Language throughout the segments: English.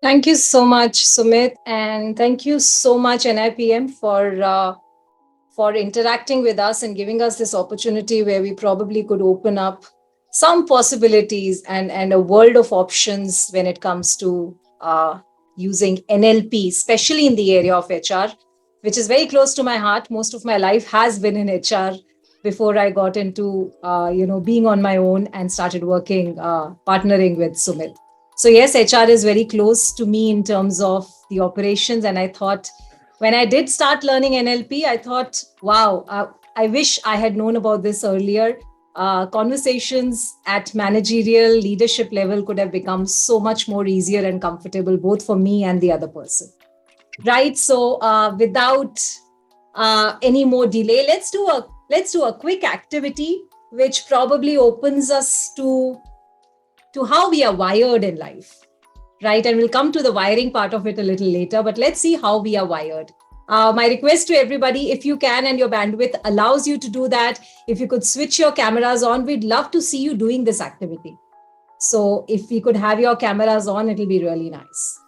Thank you so much, Sumit, and thank you so much, NIPM, for interacting with us and giving us this opportunity where we probably could open up some possibilities and a world of options when it comes to using NLP, especially in the area of HR, which is very close to my heart. Most of my life has been in HR before I got into being on my own and started working, partnering with Sumit. So yes, HR is very close to me in terms of the operations, and I thought when I did start learning NLP, I thought, wow, I wish I had known about this earlier. Conversations at managerial leadership level could have become so much more easier and comfortable, both for me and the other person. Right. So without any more delay, let's do a quick activity which probably opens us to how we are wired in life, right? And we'll come to the wiring part of it a little later, but let's see how we are wired. My request to everybody, if you can and your bandwidth allows you to do that, if you could switch your cameras on, we'd love to see you doing this activity. So if we could have your cameras on, it'll be really nice.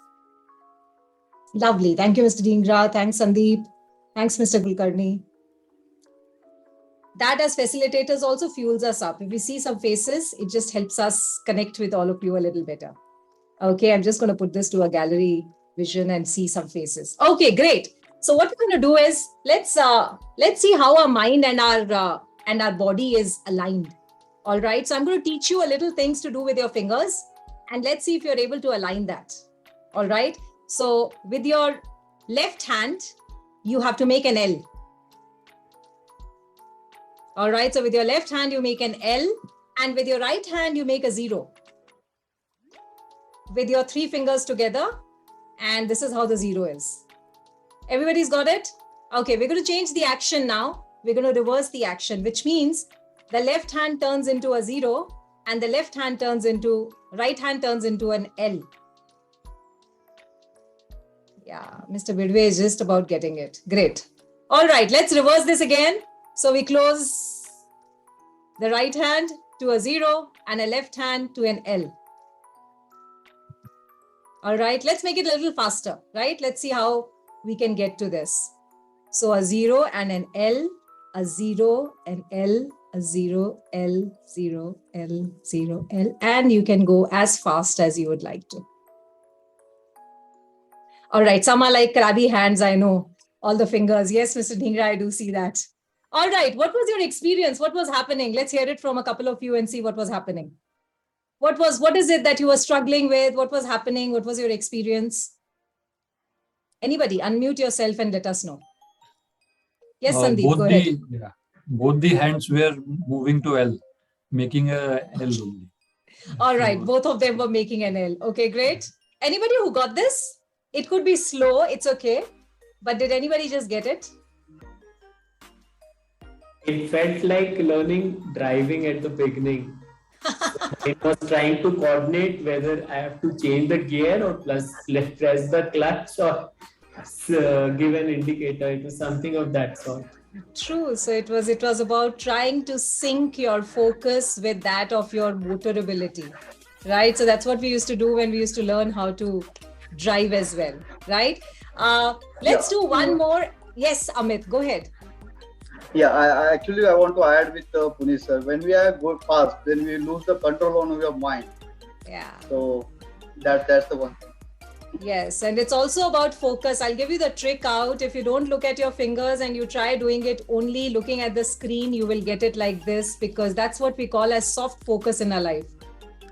Lovely. Thank you, Mr. Dhingra. Thanks, Sandeep. Thanks, Mr. Kulkarni. That as facilitators also fuels us up. If we see some faces, it just helps us connect with all of you a little better. Okay, I'm just going to put this to a gallery vision and see some faces. Okay, great. So what we're going to do is let's see how our mind and our body is aligned. All right. So I'm going to teach you a little things to do with your fingers, and let's see if you're able to align that. All right. So with your left hand, you have to make an L. All right. So with your left hand, you make an L, and with your right hand, you make a 0. With your 3 fingers together, and this is how the 0 is. Everybody's got it? Okay, we're going to change the action now. We're going to reverse the action, which means the left hand turns into a 0 and the right hand turns into an L. Yeah, Mr. Bidway is just about getting it. Great. All right, let's reverse this again. So we close the right hand to a 0 and a left hand to an L. All right, let's make it a little faster, right? Let's see how we can get to this. So a 0 and an L, a 0, an L, a 0, L, 0, L, 0, L, and you can go as fast as you would like to. All right, some are like crabby hands, I know. All the fingers. Yes, Mr. Dhingra, I do see that. All right, what was your experience? What was happening? Let's hear it from a couple of you and see what was happening. What is it that you were struggling with? What was happening? What was your experience? Anybody, unmute yourself and let us know. Yes, Sandeep, go ahead. Both the hands were moving to L, making a L only. All right, both of them were making an L. Okay, great. Anybody who got this? It could be slow, it's okay. But did anybody just get it? It felt like learning driving at the beginning. I was trying to coordinate whether I have to change the gear or press the clutch or give an indicator. It was something of that sort. True. So it was about trying to sync your focus with that of your motor ability, right? So that's what we used to do when we used to learn how to drive as well, right? Let's do one more. Yes, Amit, go ahead. Yeah, I actually I want to add with Puneet sir. When we are go fast, then we lose the control on your mind. Yeah. So that's the one thing. Yes, and it's also about focus. I'll give you the trick out. If you don't look at your fingers and you try doing it only looking at the screen, you will get it like this, because that's what we call as soft focus in our life.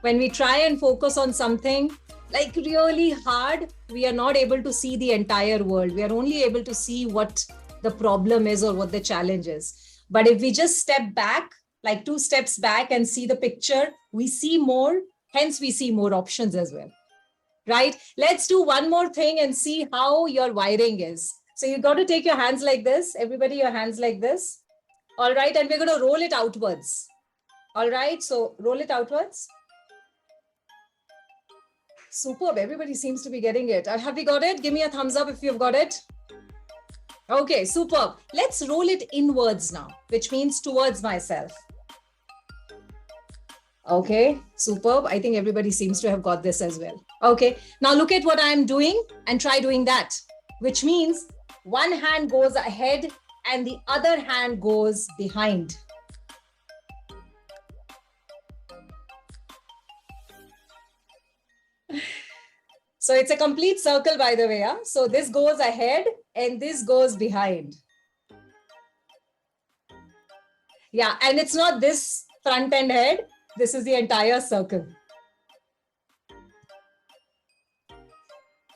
When we try and focus on something like really hard, we are not able to see the entire world. We are only able to see what the problem is or what the challenge is. But if we just step back, like 2 steps back and see the picture, we see more, hence we see more options as well. Right? Let's do one more thing and see how your wiring is. So you got to take your hands like this. Everybody, your hands like this. All right. And we're going to roll it outwards. All right. So roll it outwards. Superb. Everybody seems to be getting it. Have we got it? Give me a thumbs up if you've got it. Okay, superb. Let's roll it inwards now, which means towards myself. Okay, superb. I think everybody seems to have got this as well. Okay, now look at what I'm doing and try doing that, which means one hand goes ahead and the other hand goes behind. So it's a complete circle, by the way. Yeah? So this goes ahead and this goes behind. Yeah, and it's not this front and head. This is the entire circle.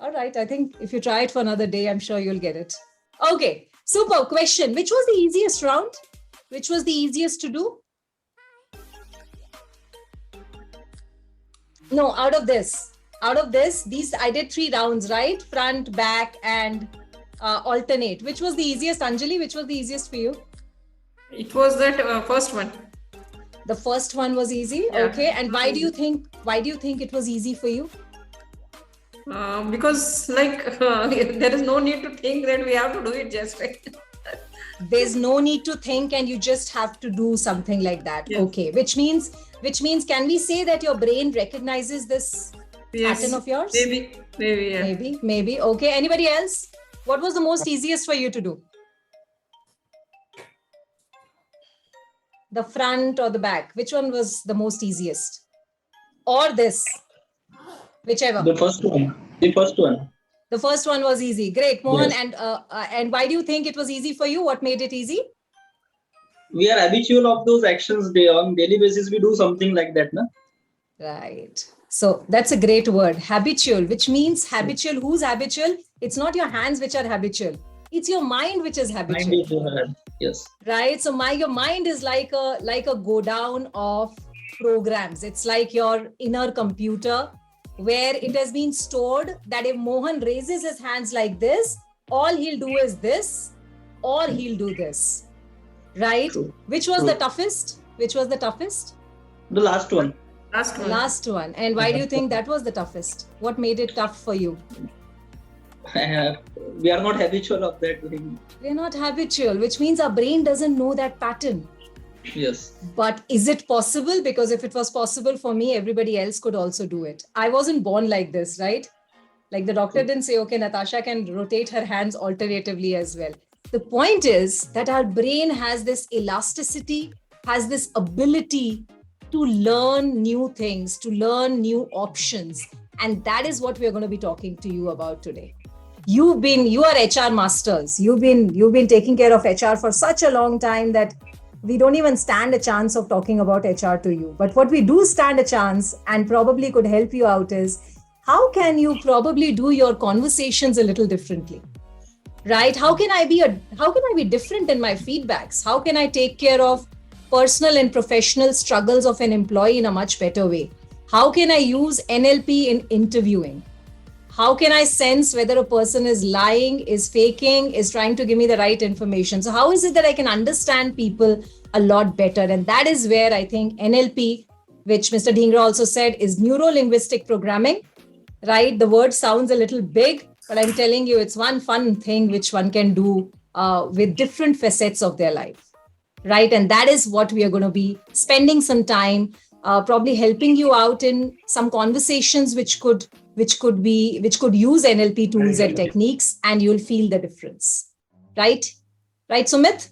All right, I think if you try it for another day, I'm sure you'll get it. Okay, super. Question. Which was the easiest round? Which was the easiest to do? No, out of this, these I did 3 rounds, right? Front, back, and alternate. Which was the easiest, Anjali? Which was the easiest for you? It was that first one. The first one was easy. Yeah. Okay, and why do you think it was easy for you? Because there is no need to think that we have to do it just right. There's no need to think, and you just have to do something like that. Yes. Okay, which means can we say that your brain recognizes this pattern of yours? Maybe, yeah. Maybe. Okay, anybody else? What was the most easiest for you to do? The front or the back? Which one was the most easiest? Or this? Whichever. The first one. The first one was easy. Great, Mohan. Yes. And why do you think it was easy for you? What made it easy? We are habitual of those actions on daily basis. We do something like that, na? Right. So that's a great word, habitual, which means habitual. Who's habitual? It's not your hands which are habitual. It's your mind which is habitual. Yes. Right. So your mind is like a go down of programs. It's like your inner computer where it has been stored that if Mohan raises his hands like this, all he'll do is this, or he'll do this. Right? True. Which was the toughest? The last one. Last one. And why do you think that was the toughest? What made it tough for you? We are not habitual of that thing. We're not habitual, which means our brain doesn't know that pattern. Yes. But is it possible? Because if it was possible for me, everybody else could also do it. I wasn't born like this, right? Like the doctor didn't say, okay, Natasha can rotate her hands alternatively as well. The point is that our brain has this elasticity, has this ability to learn new things, to learn new options. And that is what we're going to be talking to you about today. You are HR masters. You've been taking care of HR for such a long time that we don't even stand a chance of talking about HR to you. But what we do stand a chance and probably could help you out is how can you probably do your conversations a little differently, right? How can I be different in my feedbacks? How can I take care of personal and professional struggles of an employee in a much better way? How can I use NLP in interviewing? How can I sense whether a person is lying, is faking, is trying to give me the right information? So how is it that I can understand people a lot better? And that is where I think NLP, which Mr. Dhingra also said, is Neuro Linguistic programming, right? The word sounds a little big, but I'm telling you, it's one fun thing which one can do with different facets of their life, right? And that is what we are going to be spending some time probably helping you out in some conversations which could use NLP tools and techniques, and you'll feel the difference. Right, Sumit?